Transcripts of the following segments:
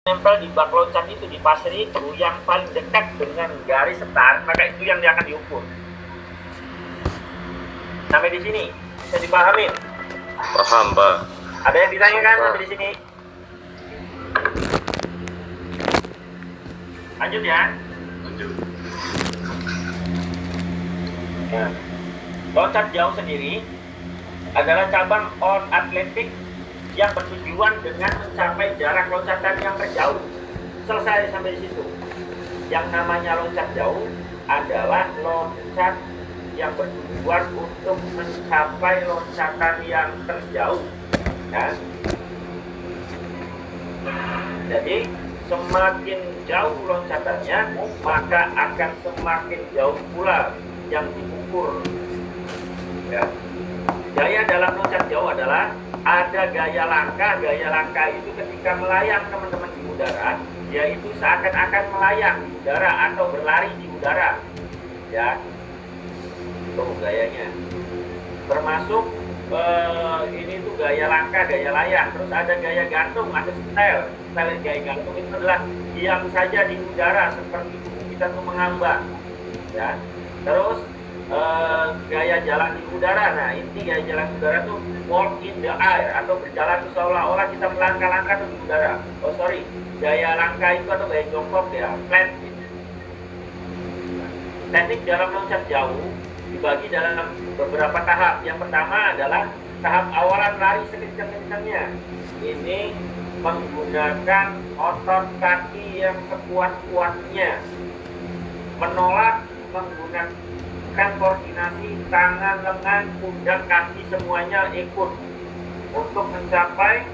nempel di bak loncat itu, di pasir itu yang paling dekat dengan garis start, maka itu yang dia akan diukur. Sampai di sini bisa dipahamin? Paham, Pak. Ada yang ditanyakan sampai di sini? Lanjut ya. Lanjut. Nah, loncat jauh sendiri adalah cabang on atletik yang bertujuan dengan mencapai jarak loncatan yang terjauh. Selesai sampai di situ. Yang namanya loncat jauh adalah loncat yang bertujuan untuk mencapai loncatan yang terjauh. Ya. Jadi semakin jauh loncatannya, maka akan semakin jauh pula yang diukur. Ya. Gaya dalam loncat jauh adalah ada gaya langkah. Gaya langkah itu ketika melayang teman-teman di udara, yaitu seakan-akan melayang di udara atau berlari di udara. Ya, itu gayanya. Termasuk ini tuh gaya langkah, gaya layang. Terus ada gaya gantung, ada style. Style gaya gantung itu adalah diam saja di udara seperti tubuh kita tuh mengambang. Ya, terus gaya jalan di udara. Nah, inti gaya jalan di udara tuh walk in the air atau berjalan seolah-olah kita melangkah-langkah di udara. Oh sorry, gaya langkah itu atau gaya jongkok ya, flat. Teknik dalam loncat jauh dibagi dalam beberapa tahap. Yang pertama adalah tahap awalan lari sekencang-kencangnya. Ini menggunakan otot kaki yang sekuat-kuatnya, menolak menggunakan koordinasi tangan, lengan, pundak, kaki semuanya ikut untuk mencapai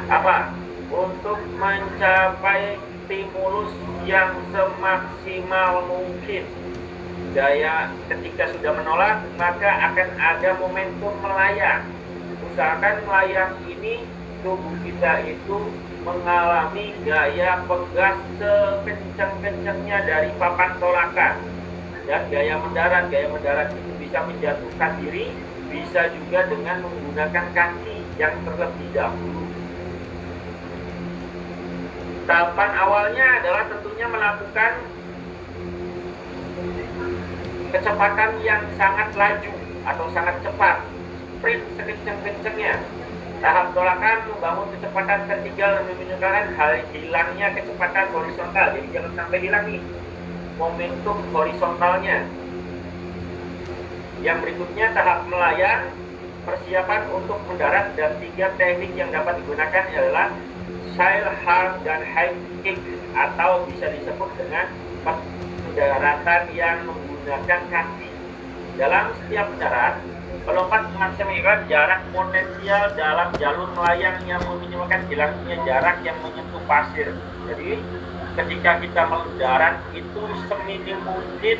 apa? Untuk mencapai stimulus yang semaksimal mungkin. Gaya ketika sudah menolak, maka akan ada momentum melayang. Usahakan melayang ini tubuh kita itu mengalami gaya pegas sekencang-kencangnya dari papan tolakan. Dan gaya mendarat itu bisa menjatuhkan diri, bisa juga dengan menggunakan kaki yang terlebih dahulu. Tahapan awalnya adalah tentunya melakukan kecepatan yang sangat laju atau sangat cepat, sprint sekencang-kencangnya. Tahap tolakan membangun kecepatan vertikal dan menunjukkan hilangnya kecepatan horizontal. Jadi jangan sampai hilang nih momentum horizontalnya. Yang berikutnya tahap melayang, persiapan untuk mendarat, dan 3 teknik yang dapat digunakan adalah sail, hard, dan high kick atau bisa disebut dengan pendaratan yang menggunakan kaki. Dalam setiap mendarat, pelompat memaksimalkan jarak potensial dalam jalur melayang yang meminimalkan hilangnya jarak yang menyentuh pasir. Jadi ketika kita mendarat itu seminim mungkin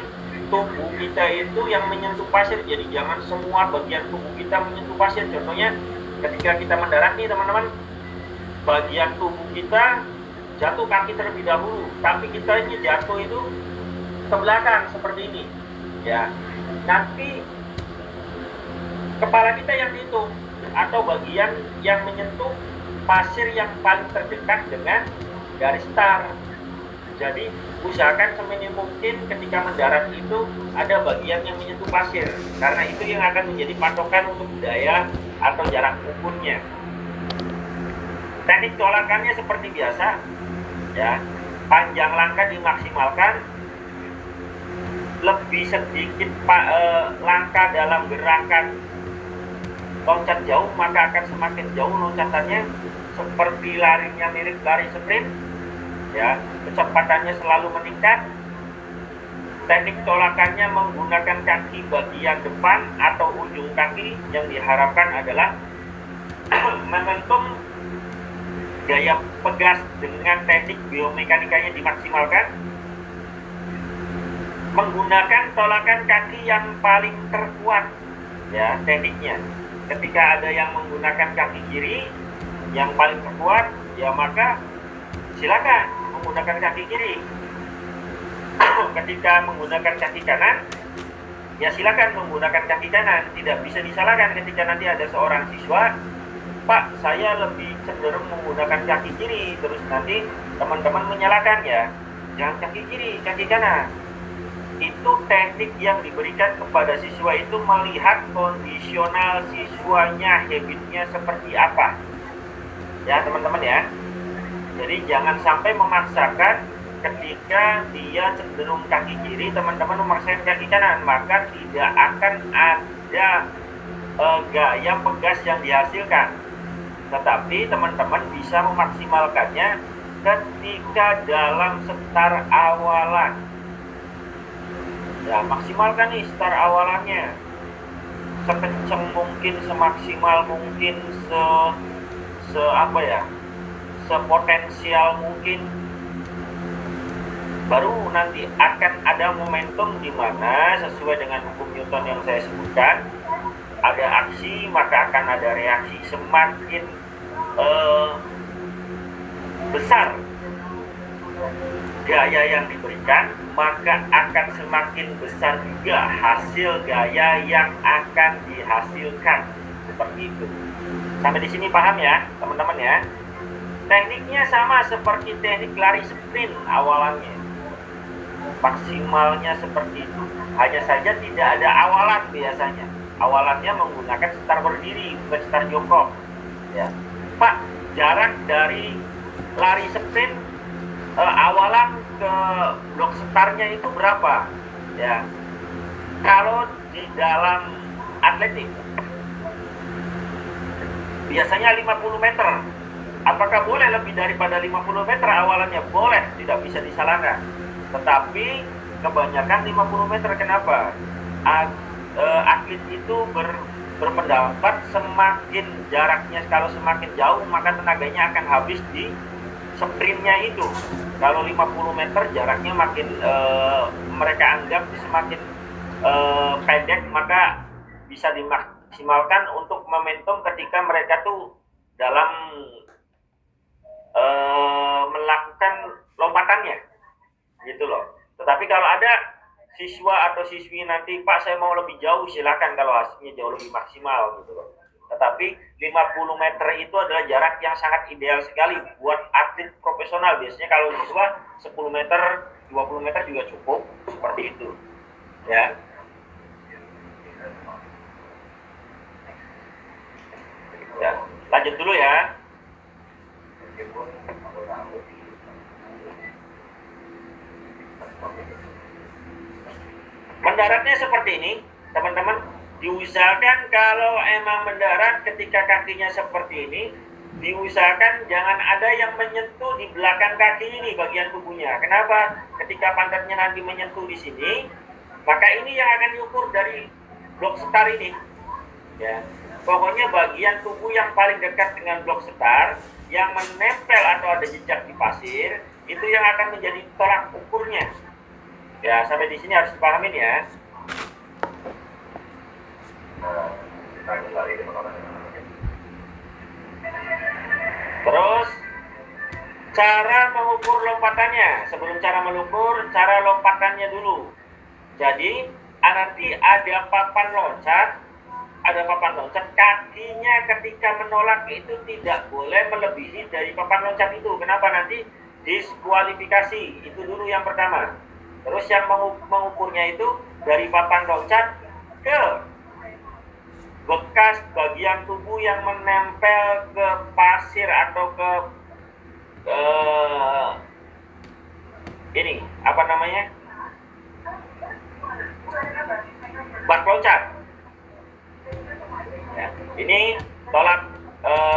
tubuh kita itu yang menyentuh pasir. Jadi jangan semua bagian tubuh kita menyentuh pasir. Contohnya ketika kita mendarat nih teman-teman, bagian tubuh kita jatuh kaki terlebih dahulu, tapi kita ini jatuh itu ke belakang seperti ini. Ya, nanti kepala kita yang dihitung atau bagian yang menyentuh pasir yang paling terdekat dengan garis start. Jadi usahakan seminim mungkin ketika mendarat itu ada bagian yang menyentuh pasir, karena itu yang akan menjadi patokan untuk gaya atau jarak ukurnya. Teknik tolakannya seperti biasa, ya. Panjang langkah dimaksimalkan, lebih sedikit langkah dalam gerakan loncat jauh, maka akan semakin jauh loncatannya, seperti larinya mirip lari sprint. Ya, kecepatannya selalu meningkat. Teknik tolakannya menggunakan kaki bagian depan atau ujung kaki. Yang diharapkan adalah momentum gaya pegas dengan teknik biomekanikanya dimaksimalkan. Menggunakan tolakan kaki yang paling terkuat, ya tekniknya. Ketika ada yang menggunakan kaki kiri yang paling terkuat, ya maka silakan menggunakan kaki kiri. Ketika menggunakan kaki kanan, ya silakan menggunakan kaki kanan. Tidak bisa disalahkan ketika nanti ada seorang siswa Pak, saya lebih cenderung menggunakan kaki kiri, terus nanti teman-teman menyalahkan ya, jangan kaki kiri, kaki kanan. Itu teknik yang diberikan kepada siswa itu melihat kondisional siswanya, habitnya seperti apa. Ya teman-teman ya. Jadi jangan sampai memaksakan ketika dia cenderung kaki kiri, teman-teman memaksakan kaki kanan, maka tidak akan ada gaya pegas yang dihasilkan. Tetapi teman-teman bisa memaksimalkannya ketika dalam setar awalan. Ya, maksimalkan nih start awalannya sekencang mungkin, semaksimal mungkin, sepotensial mungkin. Baru nanti akan ada momentum di mana sesuai dengan hukum Newton yang saya sebutkan, ada aksi maka akan ada reaksi. Semakin besar gaya yang diberikan, maka akan semakin besar juga hasil gaya yang akan dihasilkan. Seperti itu. Sampai di sini paham ya, teman-teman ya? Tekniknya sama seperti teknik lari sprint awalannya. Maksimalnya seperti itu. Hanya saja tidak ada awalan biasanya. Awalannya menggunakan setar berdiri, bukan setar jongkok. Ya. Pak, jarak dari lari sprint awalan ke blok setarnya itu berapa? Ya, kalau di dalam atletik biasanya 50 meter. Apakah boleh lebih daripada 50 meter awalannya? Boleh, tidak bisa disalahkan. Tetapi kebanyakan 50 meter. Kenapa? Atlet itu berpendapat semakin jaraknya, kalau semakin jauh maka tenaganya akan habis di sprintnya itu. Kalau 50 meter jaraknya makin mereka anggap semakin pendek, maka bisa dimaksimalkan untuk momentum ketika mereka tuh dalam melakukan lompatannya gitu loh. Tetapi kalau ada siswa atau siswi nanti, Pak saya mau lebih jauh, silakan kalau hasilnya jauh lebih maksimal gitu loh. Tetapi 50 meter itu adalah jarak yang sangat ideal sekali buat atlet profesional. Biasanya kalau siswa 10 meter, 20 meter juga cukup, seperti itu. Ya. Ya, lanjut dulu ya. Mendaratnya seperti ini, teman-teman. Diusahakan kalau emang mendarat ketika kakinya seperti ini, diusahakan jangan ada yang menyentuh di belakang kaki ini bagian tubuhnya. Kenapa? Ketika pantatnya nanti menyentuh di sini, maka ini yang akan diukur dari blok setar ini. Ya. Pokoknya bagian tubuh yang paling dekat dengan blok setar, yang menempel atau ada jejak di pasir, itu yang akan menjadi tolak ukurnya. Ya, sampai di sini harus dipahamin ya. Terus cara mengukur lompatannya. Sebelum cara mengukur, cara lompatannya dulu. Jadi nanti ada papan loncat. Kakinya ketika menolak itu tidak boleh melebihi dari papan loncat itu. Kenapa? Nanti diskualifikasi. Itu dulu yang pertama. Terus yang mengukurnya itu dari papan loncat ke bekas bagian tubuh yang menempel ke pasir atau ke ini apa namanya, bak loncat ya. Ini tolak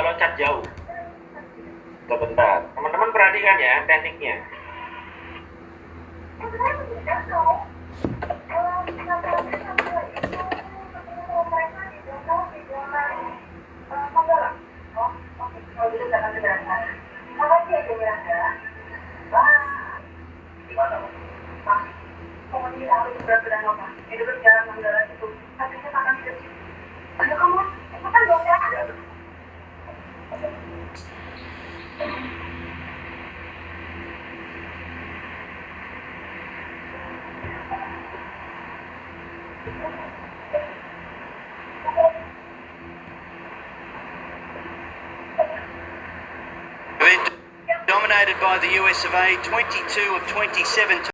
loncat jauh. Sebentar, teman-teman perhatikan ya tekniknya. nominated by the US of A, 22 of 27